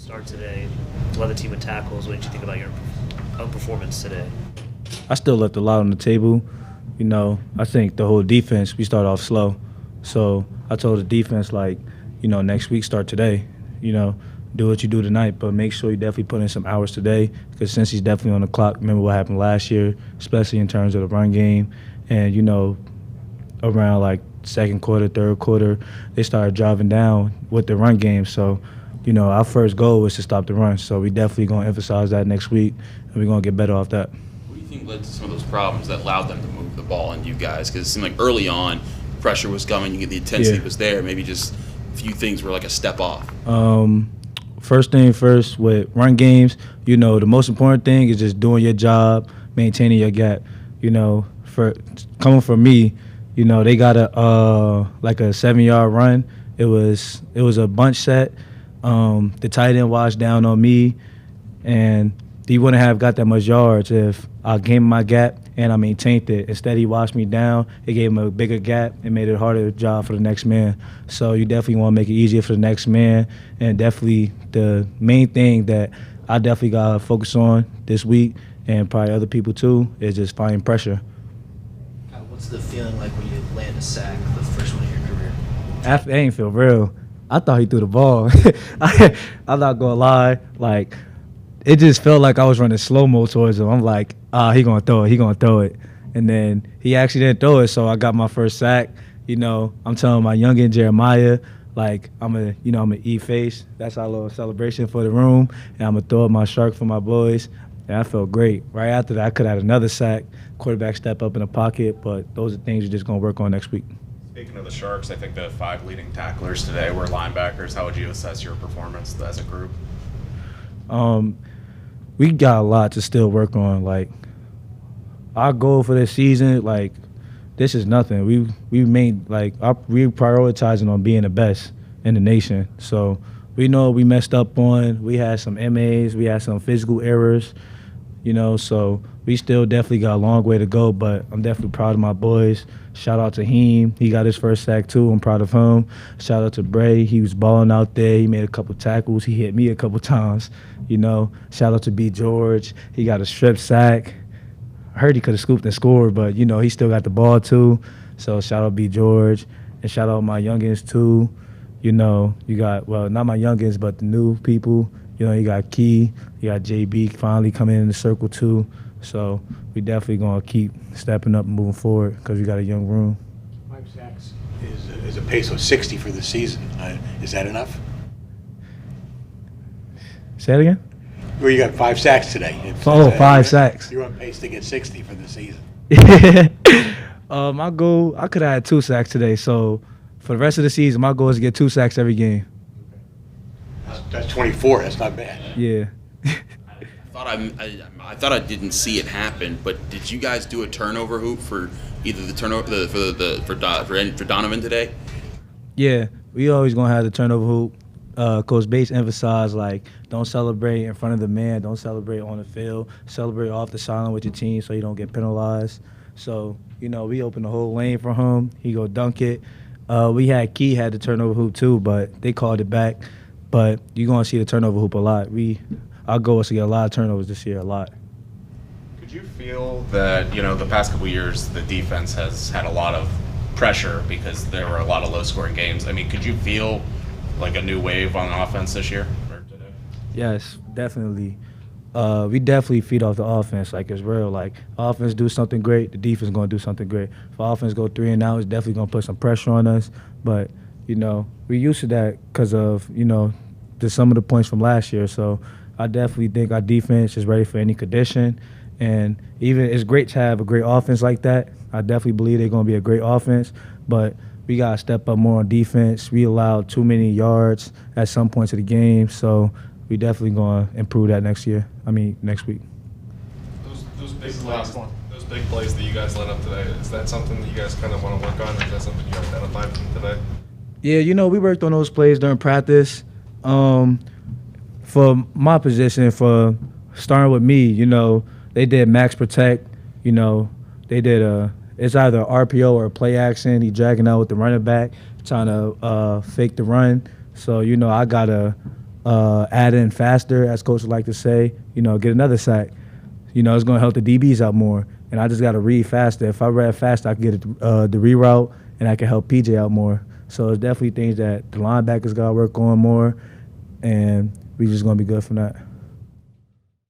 start today, led the team in tackles. What did you think about your own performance today? I still left a lot on the table. I think the whole defense, we started off slow. So I told the defense, next week start today. Do what you do tonight, but make sure you definitely put in some hours today because since he's definitely on the clock, remember what happened last year, especially in terms of the run game. And, around second quarter, third quarter, they started driving down with the run game. So, our first goal was to stop the run. So we definitely going to emphasize that next week, and we're going to get better off that. What do you think led to some of those problems that allowed them to move the ball and you guys? Because it seemed like early on, pressure was coming, the intensity was there. Maybe just a few things were like a step off. First thing first, with run games, the most important thing is just doing your job, maintaining your gap. For coming from me, they got a 7-yard run. It was a bunch set. The tight end washed down on me, and he wouldn't have got that much yards if I gave him my gap and I maintained it. Instead, he washed me down. It gave him a bigger gap and made it a harder job for the next man. So you definitely want to make it easier for the next man. And definitely the main thing that I definitely got to focus on this week, and probably other people too, is just finding pressure. What's the feeling like when you land a sack, the first one of your career? After, it ain't feel real. I thought he threw the ball. I'm not going to lie. It just felt like I was running slow-mo towards him. I'm like, he going to throw it. He going to throw it. And then he actually didn't throw it, so I got my first sack. I'm telling my youngin' Jeremiah, I'm a eat face. That's our little celebration for the room. And I'm going to throw up my shark for my boys. And I felt great. Right after that, I could have had another sack, quarterback step up in the pocket, but those are things we're just going to work on next week. Speaking of the Sharks, I think the 5 leading tacklers today were linebackers. How would you assess your performance as a group? We got a lot to still work on. Our goal for this season, this is nothing. We prioritizing on being the best in the nation. So we know we messed up on. We had some MAs. We had some physical errors. So we still definitely got a long way to go, but I'm definitely proud of my boys. Shout out to Heem. He got his first sack, too. I'm proud of him. Shout out to Bray. He was balling out there. He made a couple tackles. He hit me a couple times. Shout out to B. George. He got a strip sack. I heard he could have scooped and scored, but, he still got the ball, too. So shout out B. George. And shout out my youngins, too. You got, not my youngins, but the new people. You got Key. You got JB finally coming in the circle, too. So we definitely going to keep stepping up and moving forward because we got a young room. 5 sacks is a pace of 60 for the season. Is that enough? Say it again? Well, you got 5 sacks today. 5 sacks. You're on pace to get 60 for the season. My goal, I could have had 2 sacks today. So for the rest of the season, my goal is to get 2 sacks every game. That's 24. That's not bad. Yeah. I thought I didn't see it happen, but did you guys do a turnover hoop for either the turnover for Donovan today? Yeah, we always gonna have the turnover hoop. Coach Bates emphasized don't celebrate in front of the man, don't celebrate on the field, celebrate off the sideline with your team so you don't get penalized. So we opened the whole lane for him. He go dunk it. We had Key had the turnover hoop too, but they called it back. But you're gonna see the turnover hoop a lot. Our goal is to get a lot of turnovers this year, a lot. Could you feel that, the past couple of years, the defense has had a lot of pressure because there were a lot of low-scoring games? I mean, could you feel like a new wave on offense this year or today? Yes, definitely. We definitely feed off the offense. It's real. Offense do something great, the defense going to do something great. If offense go 3 and out, it's definitely going to put some pressure on us. But, we're used to that because of, some of the points from last year. So I definitely think our defense is ready for any condition. And even it's great to have a great offense like that. I definitely believe they're going to be a great offense. But we got to step up more on defense. We allowed too many yards at some points of the game. So we definitely going to improve that next week. Those big plays that you guys let up today, is that something that you guys kind of want to work on? Is that something you identified from today? Yeah, we worked on those plays during practice. For my position, for starting with me, they did max protect. They did it's either RPO or a play action. He dragging out with the running back, trying to fake the run. So, I got to add in faster, as coaches like to say, get another sack. It's going to help the DBs out more. And I just got to read faster. If I read faster, I can get the reroute, and I can help PJ out more. So it's definitely things that the linebackers got to work on more, and we just going to be good from that.